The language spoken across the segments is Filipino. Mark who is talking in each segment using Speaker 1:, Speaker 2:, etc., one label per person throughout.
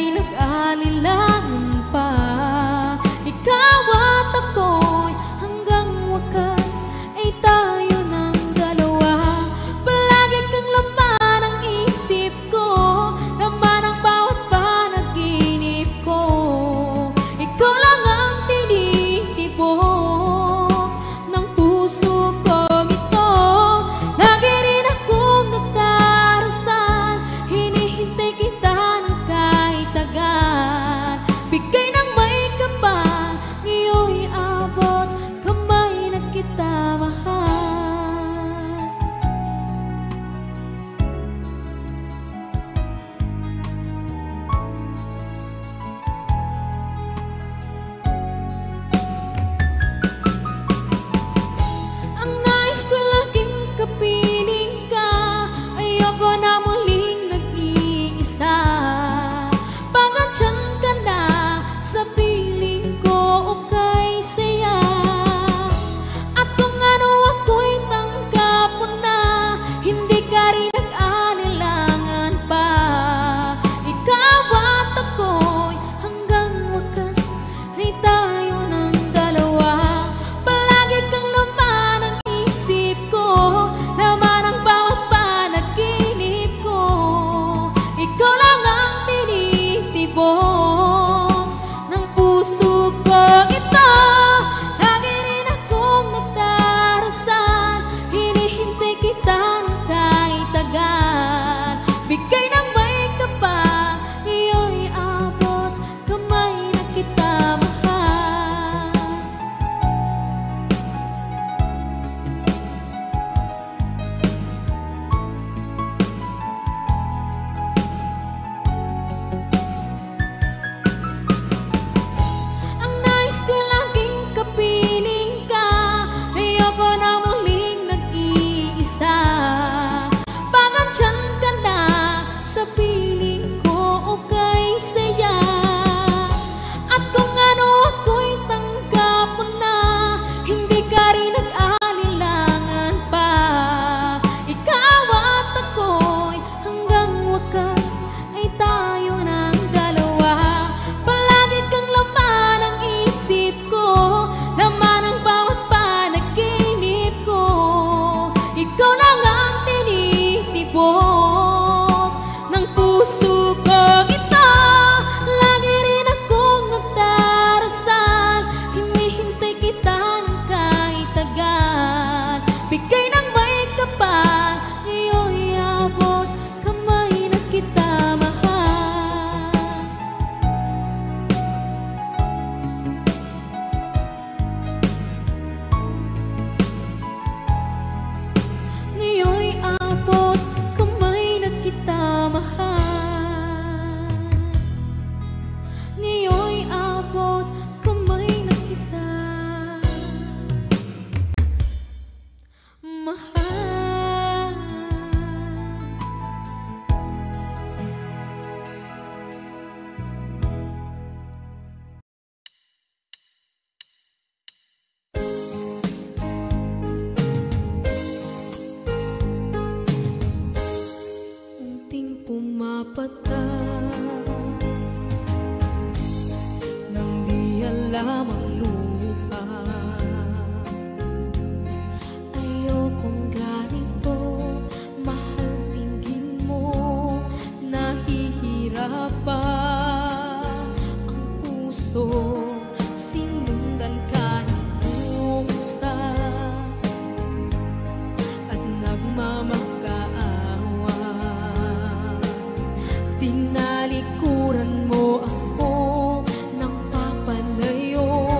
Speaker 1: rin nag-alilangan pa. Ikaw at ako'y hanggang wakas ay tayo ng dalawa. Palagi kang laman ang isip ko, laman ang bawat panaginip ko. Ikaw lang ang tinitibok ng puso kong ito. Lagi rin akong nagdarasal, hinihintay kita ng kahit tagal. Bigay ng may kapal, ngayon'y abot kamay na kita mahal. Ang nais ko laging kapiling ka, ayoko na muling nag-iisa. Pagandyan ka na sa piling ko, okay saya. At kung ano ako'y tanggap mo na, hindi ka rin nag-anilangan pa. Ikaw at ako'y hanggang wakas ay tayo ng dalawa. Palagi kang laman ang isip ko, laman ang bawat panaginip ko. Ikaw lang ang tinitibok ng puso ko ito. Lagi rin akong nagdarasal, hinihintay kita ng kahit tagal. Bigay ng may kapal, ngayon'y abot kamay na kita mahal. Ang nais ko laging kapiling ka, ayoko na muling nag-iisa. Pagandyan ka na sa piling ko, okay saya. At kung ano ako'y tanggap mo na, hindi ka rin nag-anilangan pa. Ikaw at ako'y hanggang wakas ay tayo ng dalawa. Palagi kang laman ang isip ko, laman ang bawat panaginip ko. Ikaw lang ang tinitibok ng puso ko ito. Lagi rin akong nagdarasal, hinihintay kita ng kahit tagal. Bigay ng may kapal, ngayon'y abot kamay na kita mahal. Ngayon'y abot kamay na kita mahal. Ngayon'y abot kamay na kita mahal. Unting pumapata nang di alam ang lupa. Ayokong ganito, mahal, tingin mo, nahihirapan ang puso. Sinundan ka ng pusa at nagmamakaawa. Tinalikuran mo ako ng papalayo.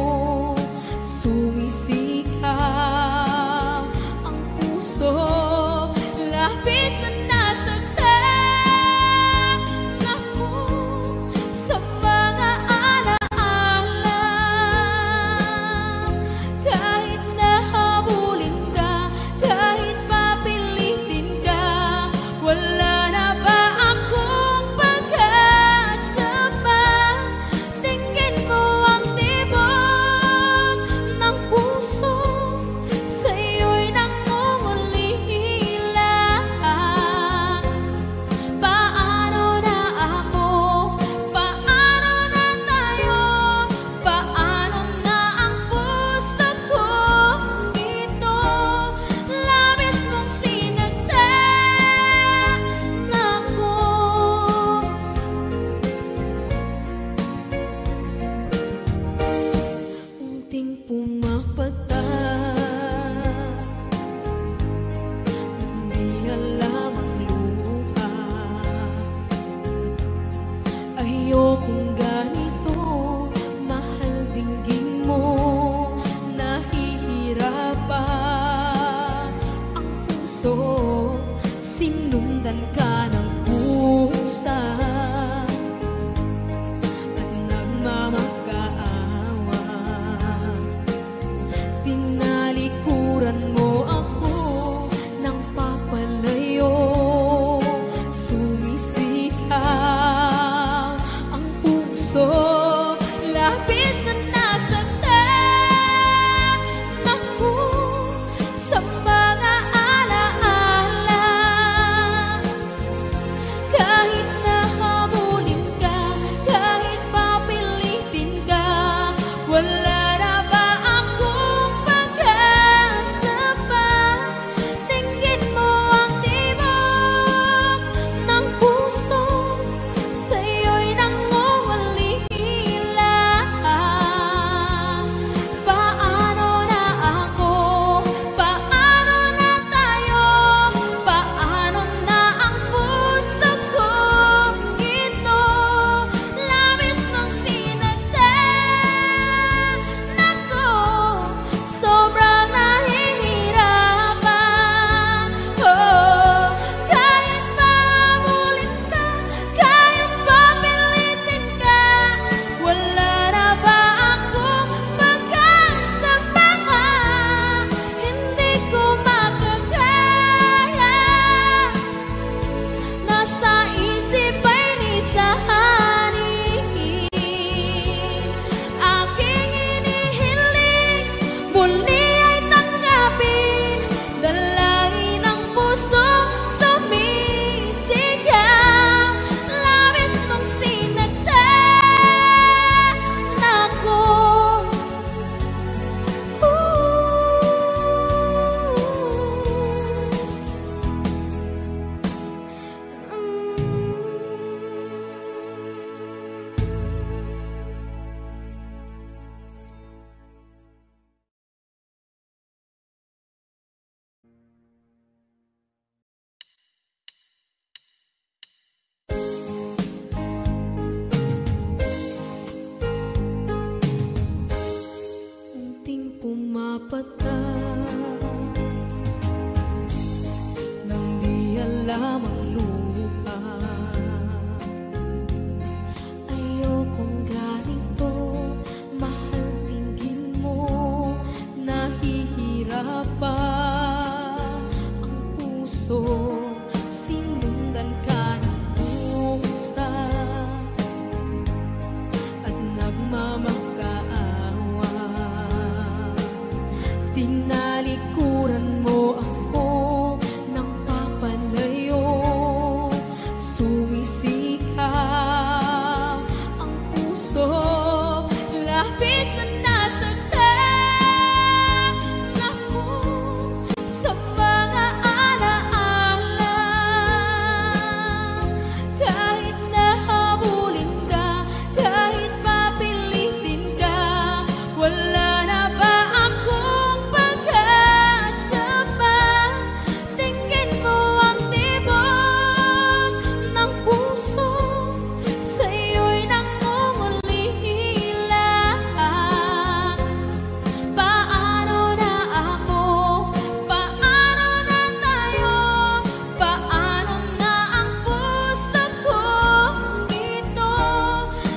Speaker 1: Ayokong ganito, mahal dinggin mo. Nahihirapan ang puso, sinundan ka ng pusa at nagmamakaawa. Tinalikuran mo ako ng papalayo, sumisigaw ang puso, labis na nasaktan ako sa mga alaala. Kahit nahabulin ka, kahit papilitin ka, wala na ba akong pag-asa pa? Tingin mo ang tibok ng puso, sa'yo'y nangungulila. Paano na ako? Paano na tayo? Paano na ang puso kong ito? Labis mong sinagdan ako, sobrang nahihirapan. Oh, kahit mahabulin ka, kahit papilitin ka, wala na ba akong pag-asa pa? Hindi ko makakaya, nasa isip ay lisanin. Aking inihiling, muli ay tanggapin, dalangin ng puso, sumisigaw. Labis mong sinagdan ako. Unting pumapatak nang di alam ang lupa. Ayokong ganito, mahal dinggin mo. Nahihirapan ang puso, sinundan ka ng pusa at nagmamakaawa. Tinalikuran mo ako ng papalayo, sumisigaw ang puso, labis na nasaktan ako sa mga alaala. Kahit nahabulin ka, kahit papilitin ka, wala na ba akong pag-asa pa? Tingin mo ang tibok ng puso, sa'yo'y nangungulila. Paano na ako? Paano na tayo? Paano na ang puso kong ito?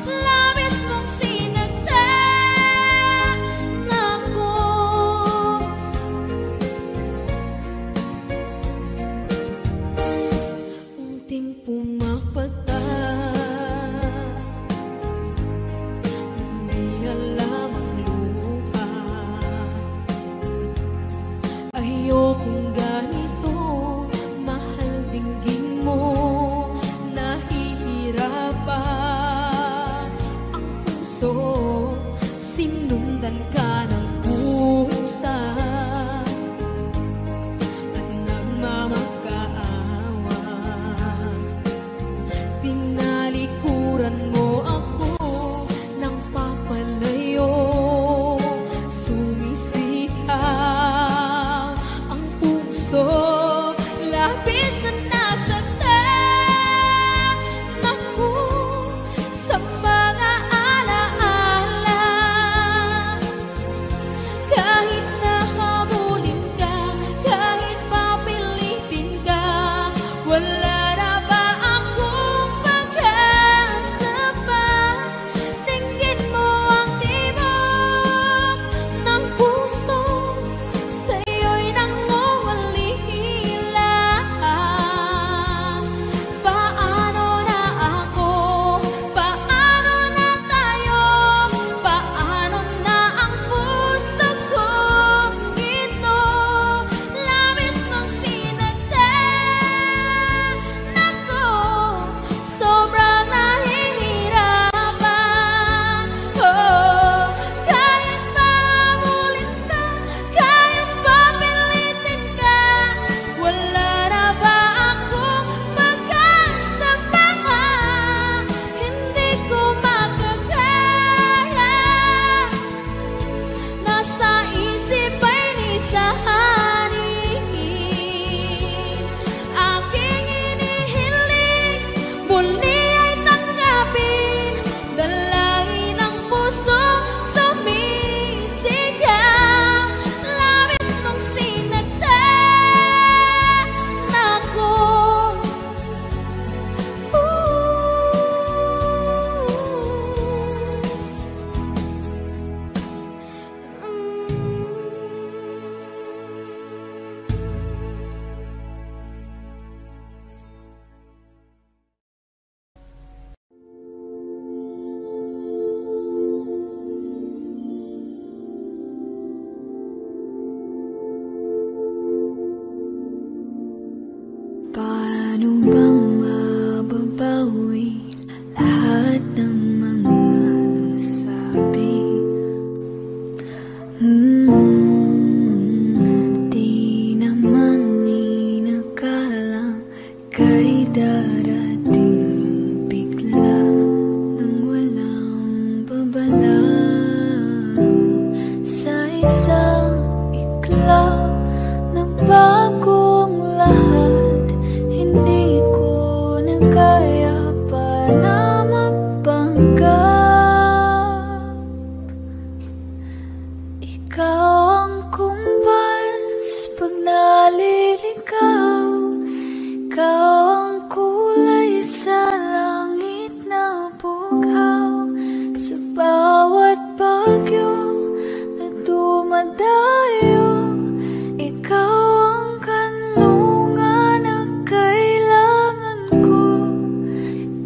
Speaker 1: Labis mong sinagdan ako. Unting pumapatak, hindi alam ang luha. Ayokong ganito, mahal dinggin mo. Nahihirapan ang puso, sinundan ka ng pusa at nagmamakaawa. Tinalikuran mo ako ng papalayo, sumisigaw ang puso, labis na nasaktan ako sa mga alaala. Kahit nahabulin ka, kahit papilitin ka, wala na ba akong pag-asa pa? Tingin mo ang tibok ng puso, sa'yo'y nangungulila. Paano na ako? Paano na tayo? Paano na ang puso kong ito? Labis mong sinagdan ako, sobrang nahihirapan. Oh, kahit mahabulin ka, kahit papilitin ka, wala na ba akong pag-asa pa? Hindi ko makakaya, nasa isip ay nisahanin. Aking inihiling, muli ay tanggapin, dalangin ng puso sumisigaw. Labis mong sinagdan ako.
Speaker 2: Paano bang mababawi lahat ng mga nasabi? Di naman inakalang kay darating bigla nang walang babala. Sa isang iglap nagbagong lahat, hindi ko na kaya pa na magpanggap. Ikaw ang kumbas pag naliligaw, ikaw ang kulay sa langit na bughaw. Sa bawat bagyo na dumadayo, ikaw ang kanlungan na kailangan ko.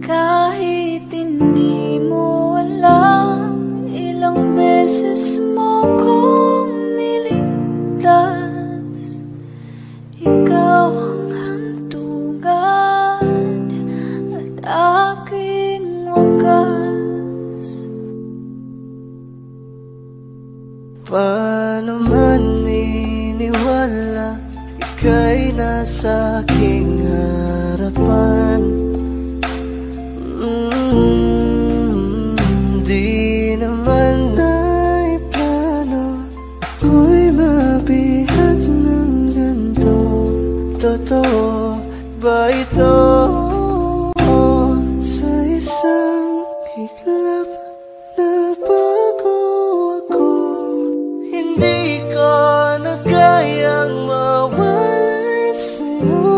Speaker 2: Kahit hindi mo alam, ilang beses mo kong niligtas. Ikaw ang hantungan at aking wagas.
Speaker 3: Paano man iniwala, ika'y nasa aking harapan. Di naman ay plano ko'y mabihag ng ganito. Totoo ba ito? Sa isang iglap na bago ako, hindi ko na kayang mawalay sa'yo.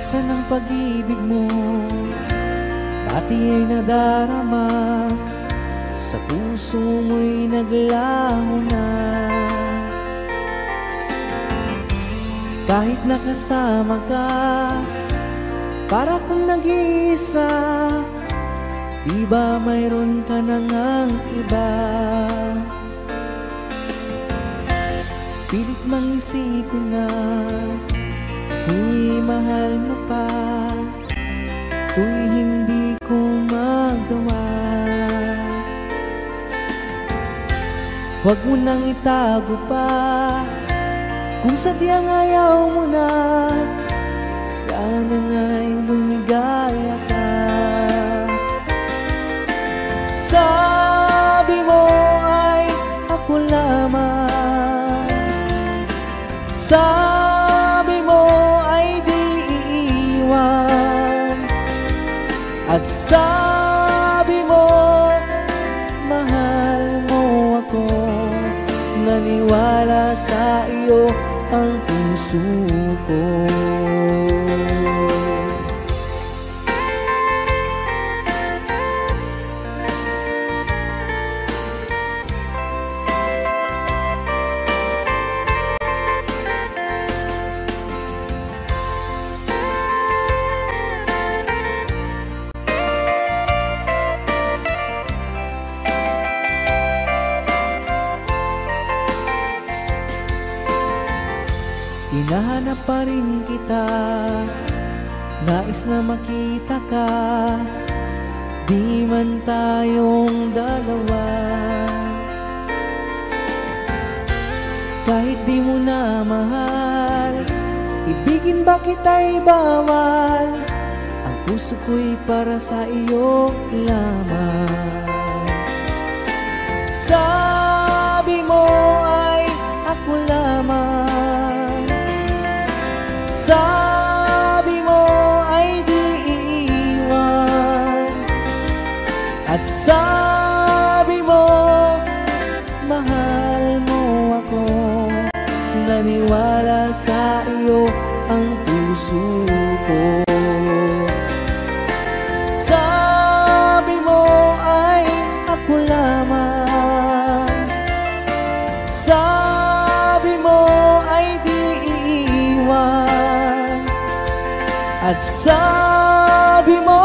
Speaker 4: Bilisan ng pag-ibig mo, pati ay nadarama, sa puso mo'y naglaho na. Kahit nakasama ka, para kung nag-iisa, di ba mayroon ka na ngang iba? Pilit mang isipin na kung mahal mo pa, to'y hindi ko magawa. Huwag mo nang itago pa, kung sadyang ayaw mo na, sana nga'y lumigaya ka. Sabi mo ay ako lamang, sabi mo ay di iiwan, at sabi mo mahal mo ako. Naniwala sa iyo ang puso ko. Hinahanap pa rin kita, nais na makita ka, di man tayong dalawa. Kahit di mo na mahal, ibigin ba kita'y bawal, ang puso ko'y para sa iyo lamang. Sabi mo ay ako lamang, sabi mo ay di iiwan, at sabi mo mahal mo ako. Naniwala sa iyo ang puso ko. Sabi mo ay ako lamang, sabi mo ay di iiwan, at sabi mo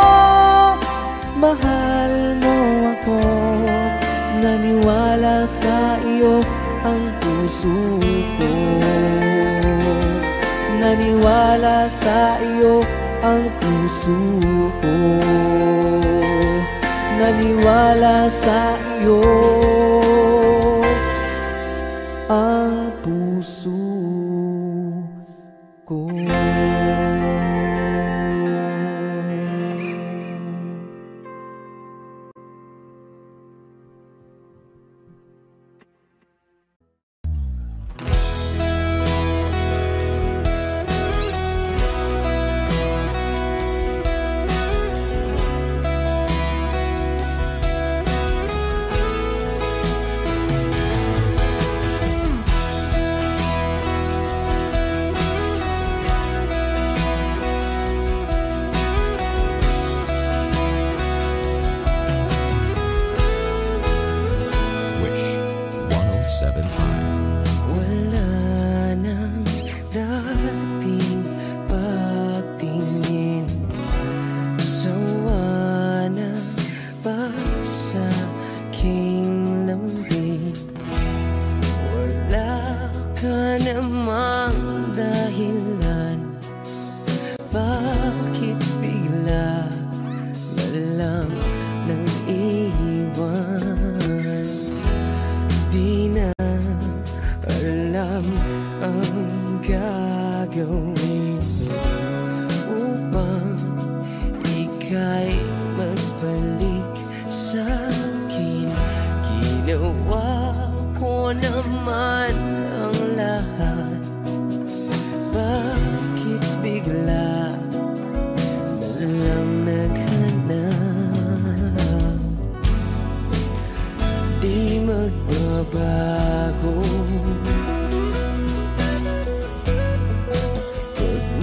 Speaker 4: mahal mo ako. Naniwala sa iyo ang puso ko. Naniwala sa iyo ang puso ko. Naniwala sa iyo ang puso ko.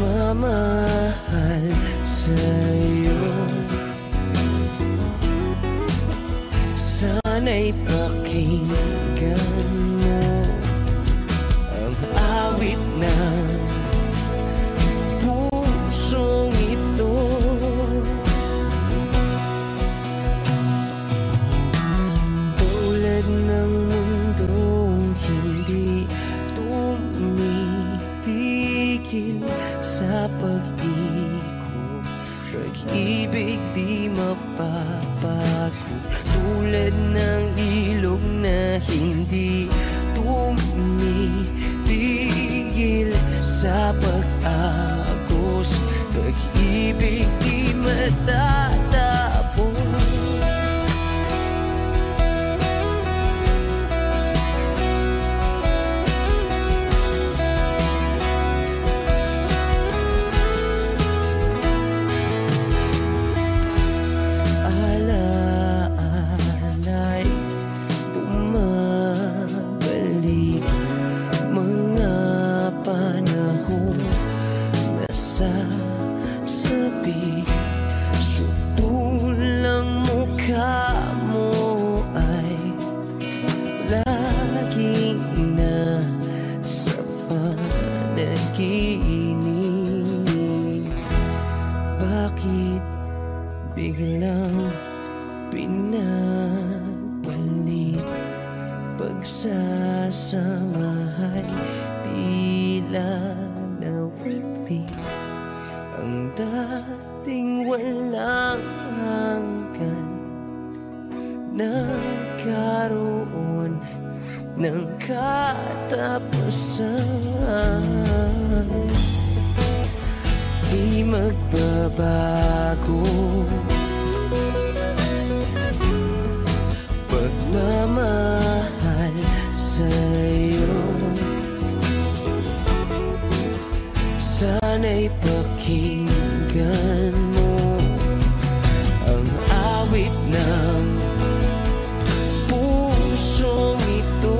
Speaker 4: Pagmamahal
Speaker 3: Sana'y pakinggan mo ang awit ng pusong ito. Tulad ng mundong hindi tumitigil sa pag-ikot, pag-ibig di mapapago. Tulad ng ilog na hindi tumitigil sa pag-agos, pag-ibig di matatapos. Bakit biglang pinabalik? Pagsasamahay tila nawagli, ang dating walang hanggan nagkaroon ng katapusan. Di magbabago pagmamahal sa'yo. Sana'y pakinggan mo ang awit ng pusong ito.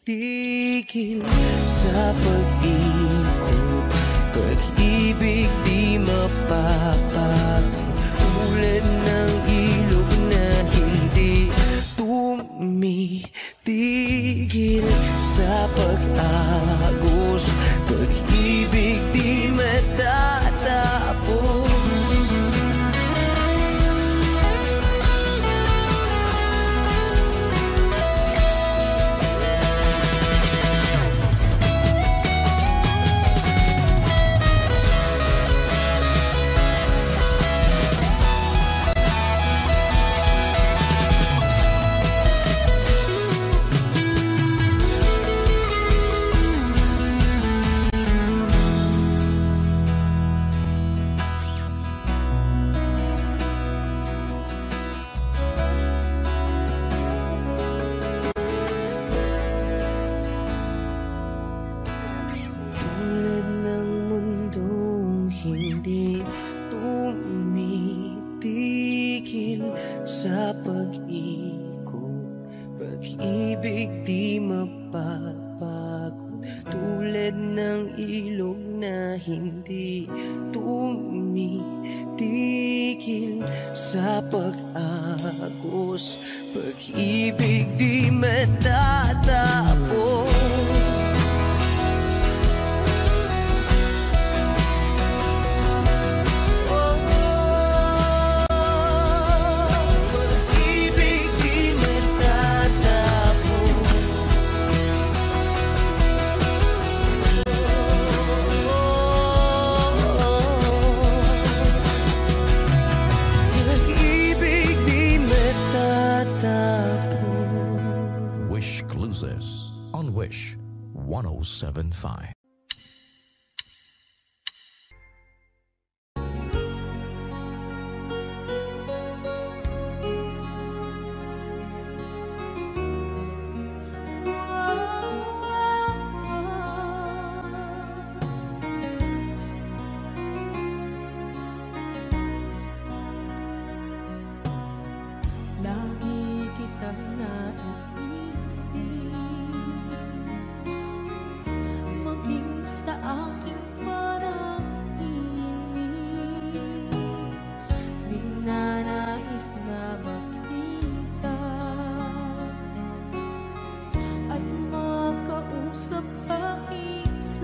Speaker 3: Tumitigil sa pag-ikot, pag-ibig di mapapago. Tulad ng ilog na hindi tumitigil sa pag-agos, pag-ibig di matatapos. Hindi tumitigil sa pag-ikot, pag-ibig di mapapagod. Tulad ng ilog na hindi tumitigil sa pag-agos, pag-ibig di matatapos.
Speaker 5: On Wish 107.5.
Speaker 1: Lagi kitang naiisip,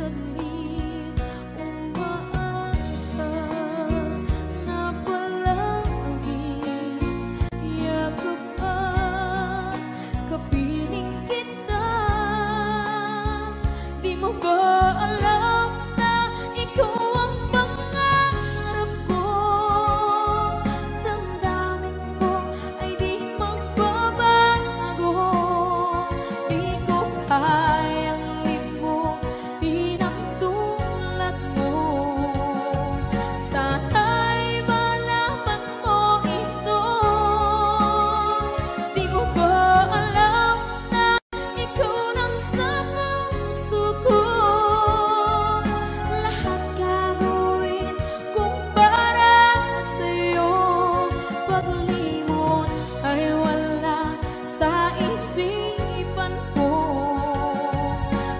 Speaker 1: saglit umaasa na palaging yakap at kapiling kita. Di mo ba alam na ikaw ang pangarap ko? Damdamin ko ay di magbabago. Di ko kayang limutin ang tulad mo. Sana'y malaman mo ito. Di mo ba alam na ikaw lang sa puso ko? Lahat gagawin kung para sa'yo. Paglimot ay wala sa isipan ko.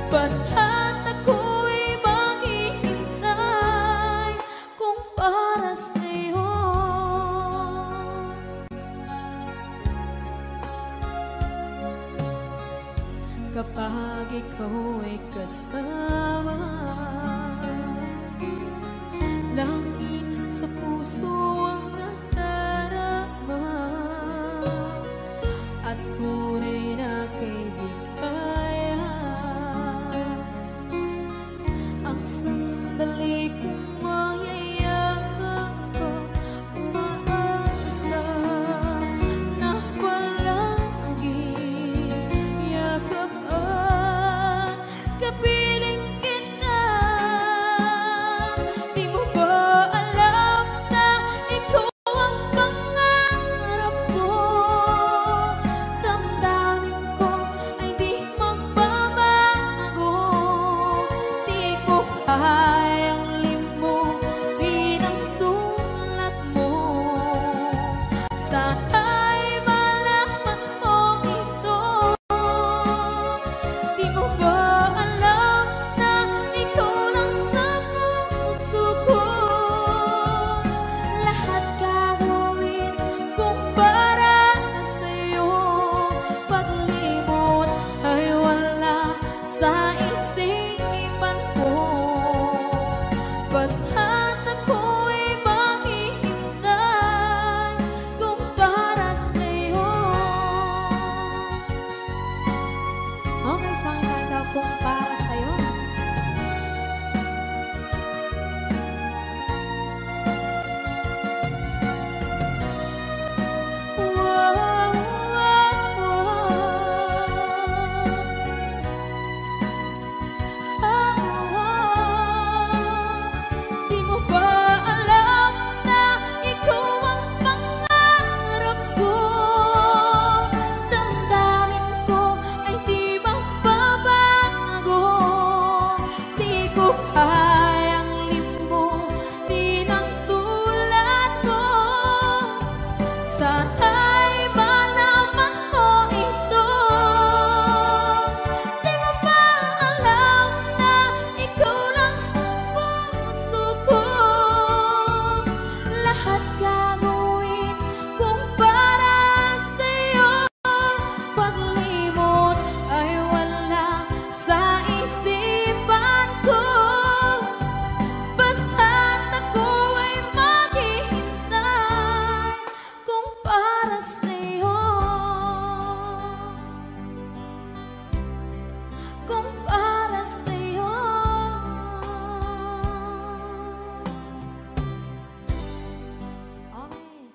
Speaker 1: Basta't ako'y maghihintay kung para sa'yo. Kapag ikaw ay kasama, langit sa puso ang nadarama, at tunay na kaibigan. Ang sandali kong mayayakap ko, umaasa na palaging yakap at kapiling kita. Di mo ba alam na ikaw ang pangarap ko? Damdamin ko ay di magbabago. Di ko kayang limutin ang tulad mo. Sana'y malaman mo ito. Di mo ba alam na ikaw lang sa puso ko? Lahat gagawin kung para sa'yo. Paglimot ay wala sa isipan ko. Basta't ako'y maghihintay kung para sa'yo. Okay, sa akin daw kung para sa'yo. Wow, wow, Di mo ba alam na ikaw ang pangarap ko? Damdamin ko ay di magbabago. Di ko kayang limutin ang tulad ko. Sana'y malaman mo ito. Di mo ba alam na ikaw lang sa puso ko? Lahat gagawin kung para sa'yo. Paglimot ay wala sa isipan ko. Basta't ako ay maghihintay kung para sa'yo. Kung para sa'yo. Okay.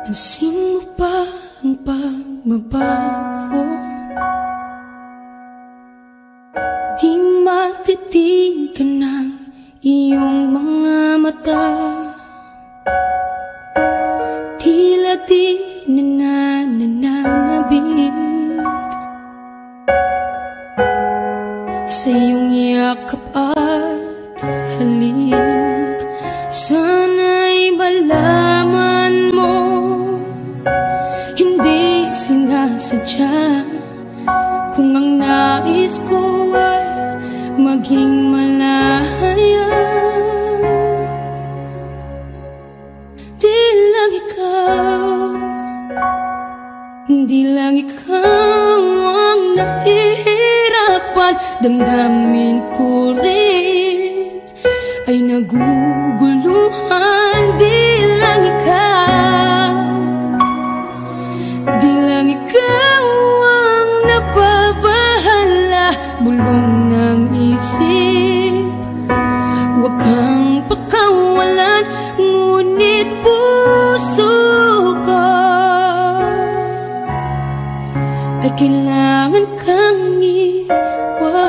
Speaker 1: Pansin mo ba ang pagbabago? Di matitigan ng iyong mga mata. Tila di nananabig sa iyong Kung ang nais ko ay maging malaya, di lang ikaw, di lang ikaw ang nahihirapan. Damdamin ko rin ay naguguluhan. Di lang ikaw, di lang ikaw ang napabahala. Bulong ng isip, huwag kang pakawalan, ngunit puso ko ay kailangan kang iwan.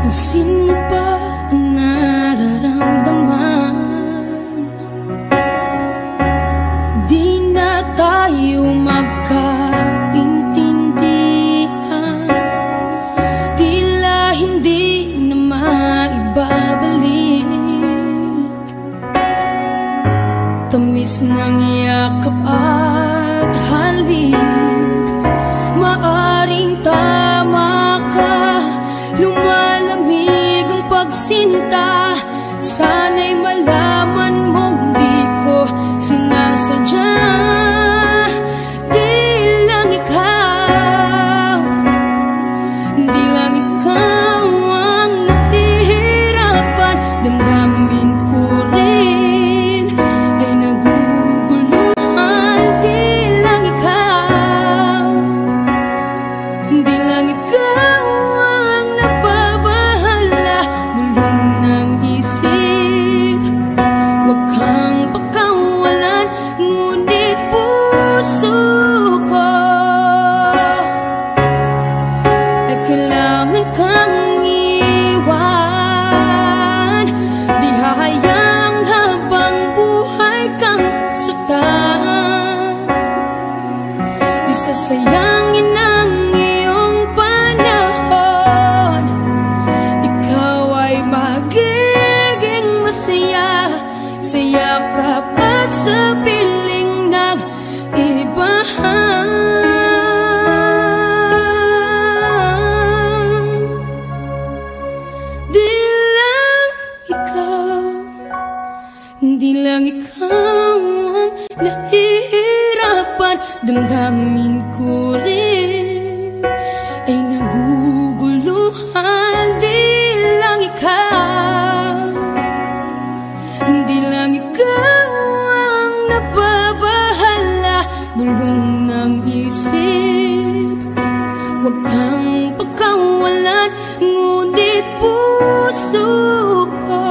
Speaker 1: Pansin mo ba ang nararamdaman? Di na tayo magkaintindihan, tila hindi na maibabalik. Tamis ng yakap at halik, maaring tama ka. Lumalamig ang pagsinta, sana'y malaman mong di ko sinasadya. Di lang ikaw, di lang ikaw ang nahihirapan. Damdamin ko rin ay naguguluhan. Di lang ikaw, di lang ikaw ang napabahala. Bulong ng isip, huwag kang pakawalan, ngunit puso ko ay kailangan kang iwan. Di hahayang habang buhay kang saktan, di sasayangin ang iyong panahon. Ikaw ay magiging masaya sa yakap at sa piling ng iba. Di lang ikaw, di lang ikaw ang nahihirapan. Damdamin ko rin ay naguguluhan. Di lang ikaw, di lang ikaw ang napabahala. Bulong ng isip, huwag kang pakawalan, ngunit puso ko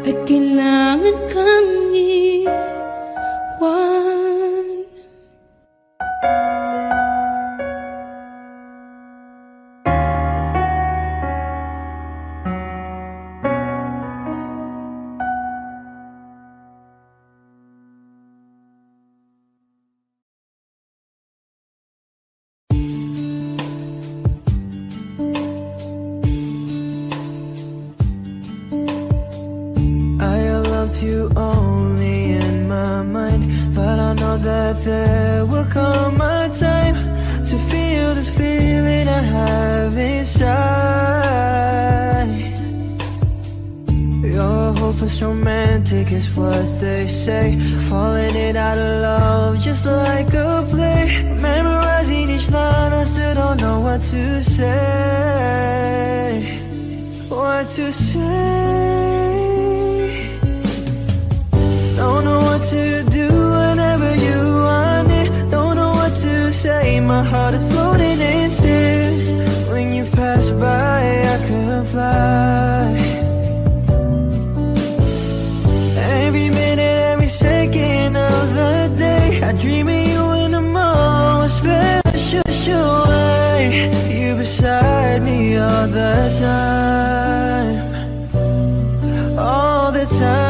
Speaker 1: ay kailangan kang iwan.
Speaker 3: You only in my mind, but I know that there will come a time to feel this feeling I have inside. You're hopeless romantic is what they say, falling in out of love just like a play. Memorizing each line, I still don't know what to say. What to say? Don't know what to do whenever you want it. Don't know what to say, my heart is floating in tears. When you pass by, I could fly. Every minute, every second of the day, I dream of you in the most special way. You beside me all the time, all the time.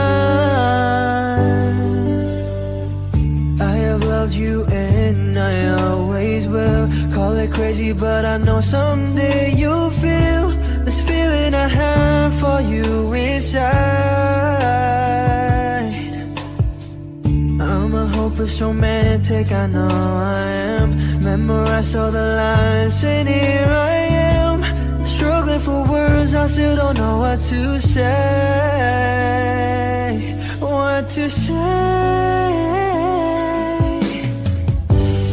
Speaker 3: You and I always will. like crazy, but I know someday you'll feel this feeling I have for you inside. I'm a hopeless romantic, I know I am. Memorize all the lines and here I am, struggling for words, I still don't know what to say. What to say.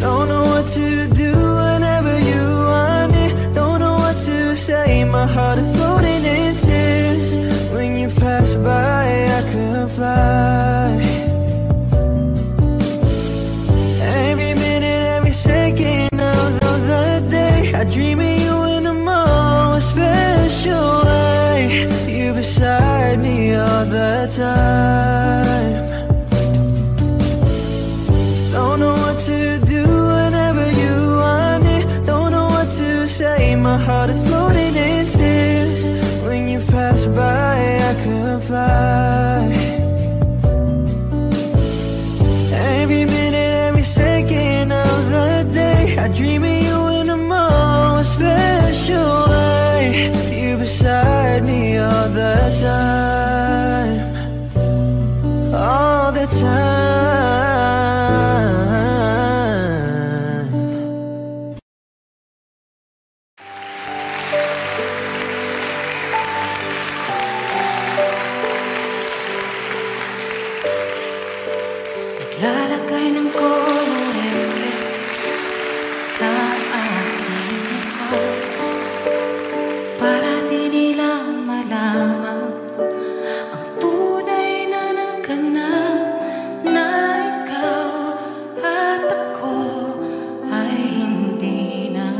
Speaker 3: Don't know what to do whenever you want it. Don't know what to say, my heart is floating in tears. When you pass by, I could fly. Every minute, every second of the day, I dream of you in the most special way. You beside me all the time. Don't know what to do whenever you want it. Don't know what to say, my heart is floating in tears. When you pass by, I could fly. Every minute, every second of the day, I dream of you in the most special way. You beside me all the time. All the time.
Speaker 2: Naglalagay ng kolorete sa aking mukha para di nila malaman ang tunay na naganap, na ikaw at ako ay hindi na.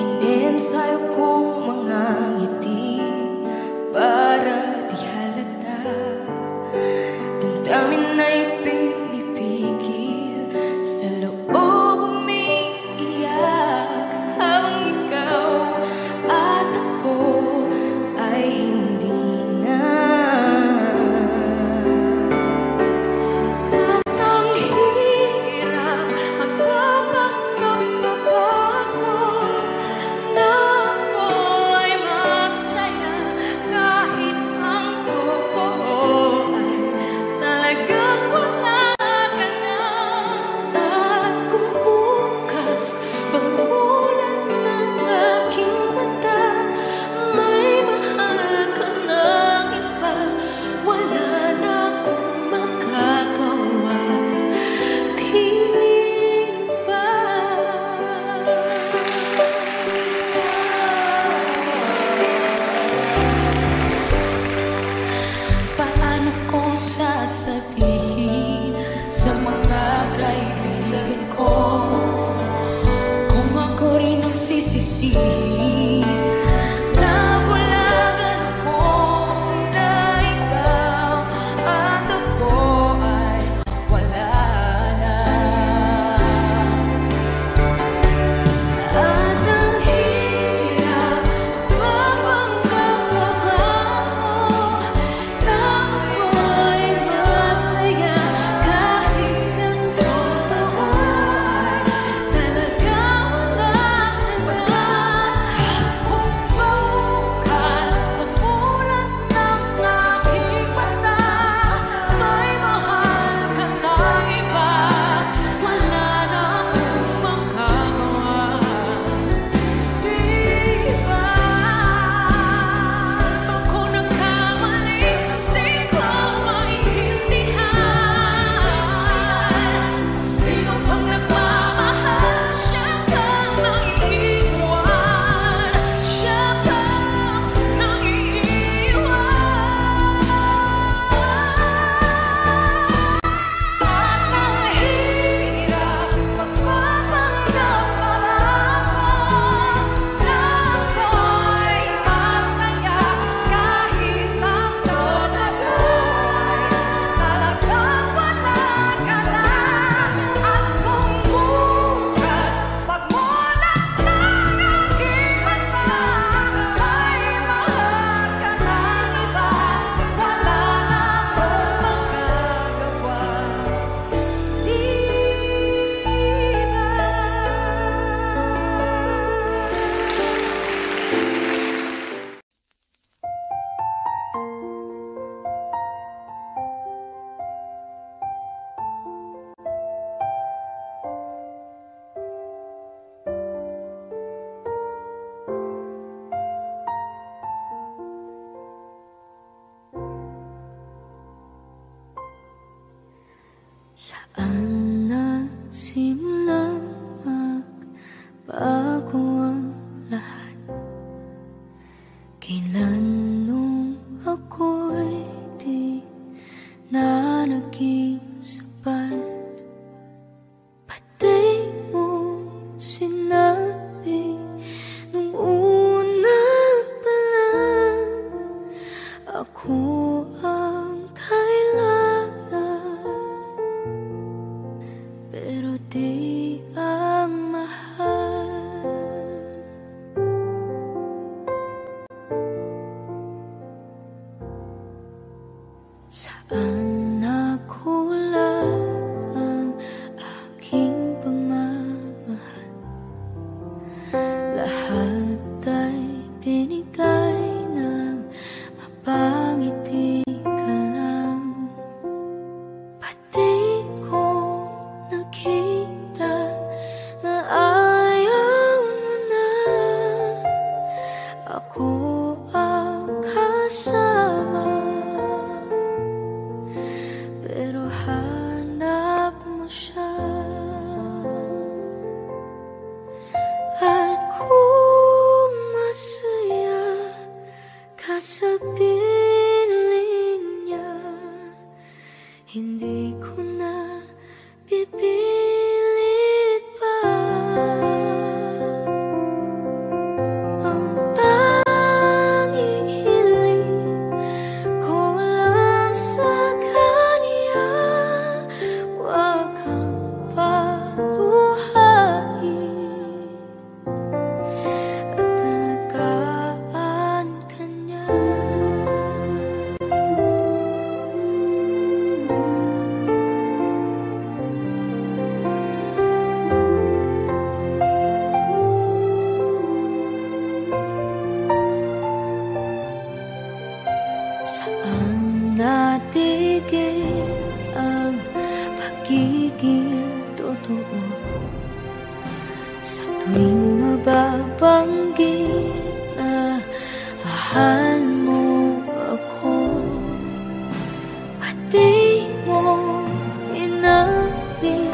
Speaker 2: Inensayo kong mga ngiti para di halata, damdamin ay pinipigil, sa loob umiiyak, habang ikaw at ako ay hindi na. At ang hirap, ang papanggap na bago, na ako ay masaya kahit ang totoo ay talagang wala. Saan nagsimula magbago ang lahat? Kailan nung ako'y di na naging sapat? Pati mo sinabi nung una pa lang, ako ang kailangan, pero di ang mahal. Saan nakulang ang aking pagmamahal? Lahat ay binigay ng mapangiti ka lang. Pati ko nakita na ayaw mo na, ako ang kasama, pero hanap mo siya. At kung masaya ka sa piling niya, hindi ko na pipilit pa. Ang tanging hiling ko lang sa kanya, huwag kang paluhain at alagaan ka niya. Saan natigil ang pagiging totoo? Sa tuwing mababanggit na mahal mo ako, pati mo inamin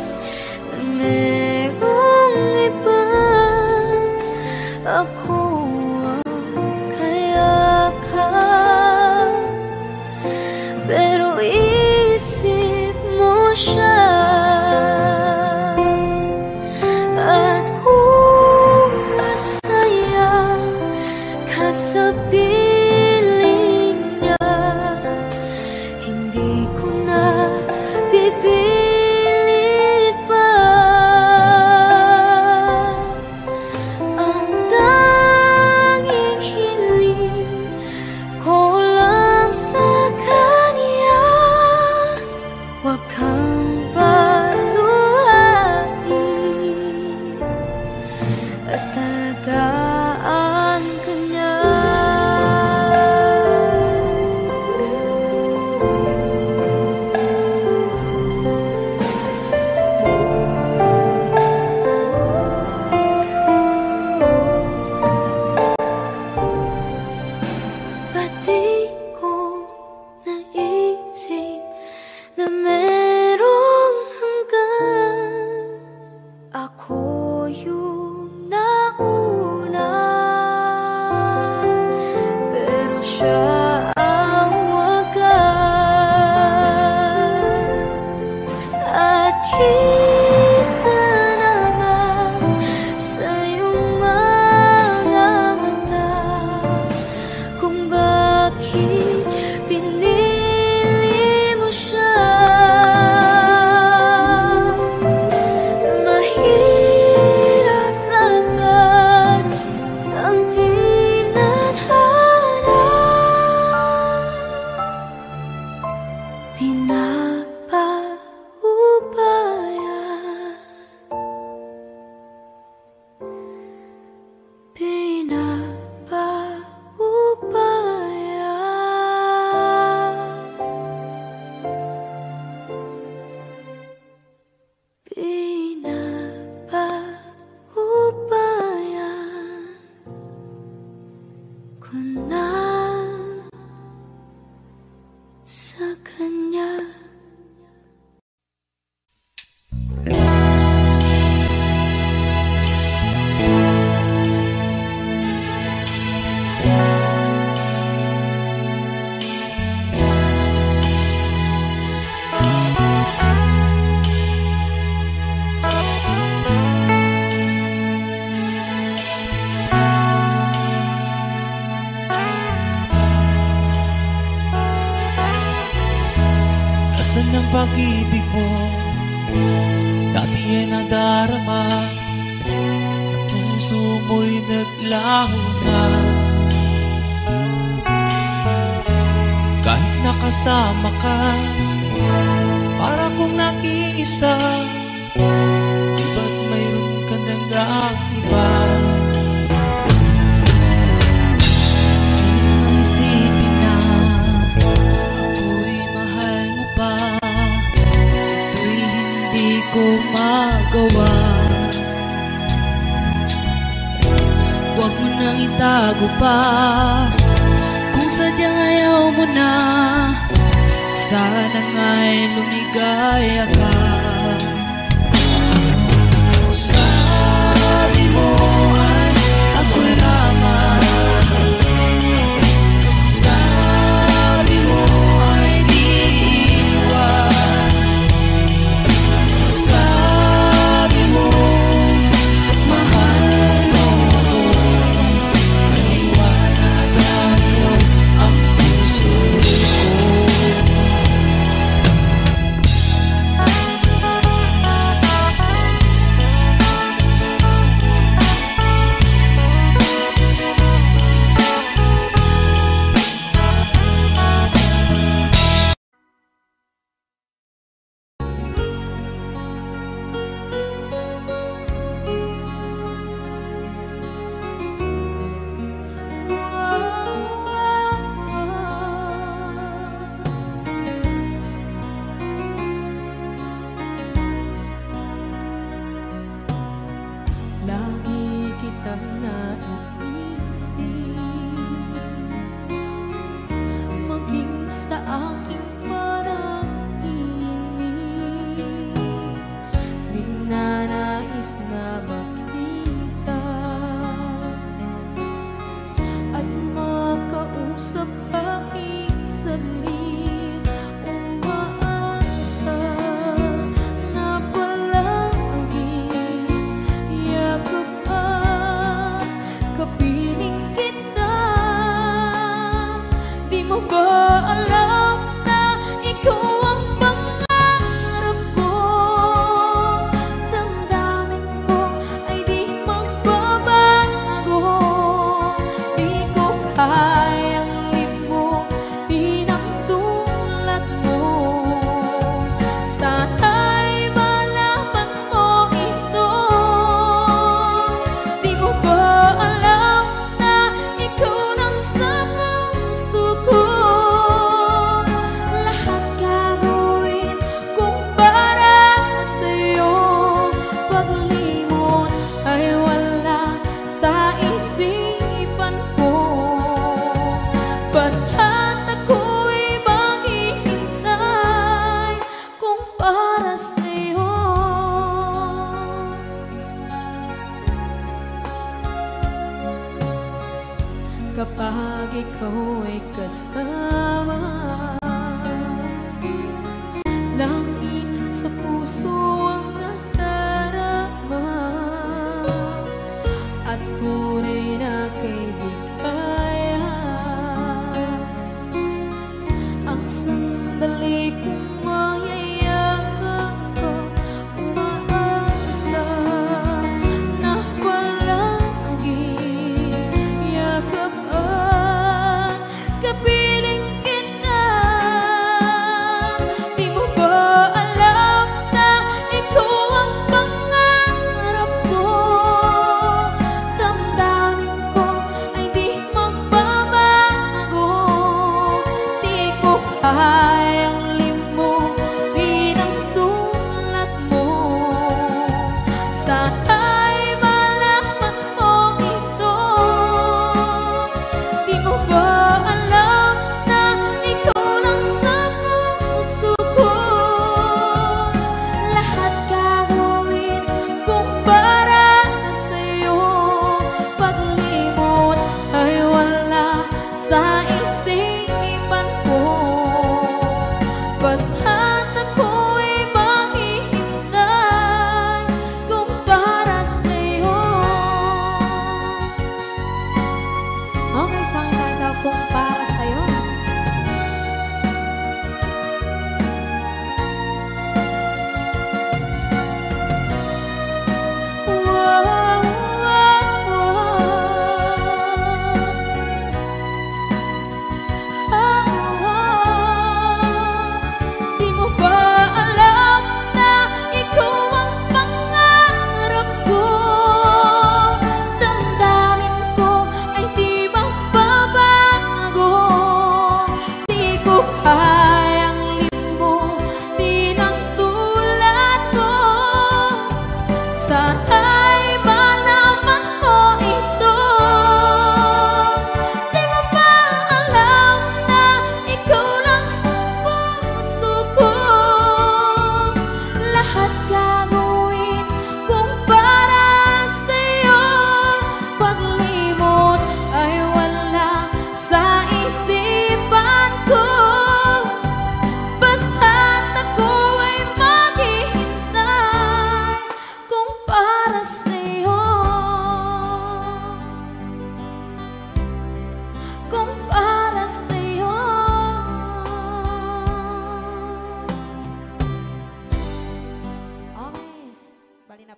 Speaker 2: na merong iba, ako ang kayakap, pero isip mo siya. At kung masaya ka sa piling niya, hindi ko na pipilit pa. Ang tanging hiling ko lang sa kanya, huwag kang paluhain at alagaan ka niya. Pati ko naisip na meron
Speaker 4: pag-ibig mo dati ay nadarama, sa puso mo'y naglaho na. Kahit nakasama ka, para kong nag-iisa, ba't mayroon ka nang iba?
Speaker 1: Isipin na ako'y mahal mo pa, ito'y hindi ko magawa. Huwag mo nang itago pa, kung sadyang ayaw mo na, sana nga'y lumigaya ka.
Speaker 4: Sabi mo ay ako lamang, sabi mo ay di iwan, sabi mo mahal mo ako, naiwasan mo ang puso ko.
Speaker 1: Lagi kitang naiisip, maging sa aking parang inig, di nanais na makita at makausap kahit saglit. Umaasa na palagi yakap at kapiling kita. Di mo ba alam na ikaw ang pangarap ko? Damdamin ko ay di magbabago. Di ko kayang limutin ang tulad mo. Sana'y malaman mo ito. Di mo ba alam na ikaw nang sa puso ko? Lahat gagawin kung para sa'yo. Paglimot ay wala sa isipan ko. Basta't ako'y maghihintay kung para sa'yo. Kapag ikaw ay kasama, langit sa puso ang nadarama, at tunay na kaibigan. Ang sandali kong mayayakap ko, umaasa na palagi yakap at kapiling kita. Di mo ba alam na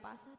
Speaker 2: pasa.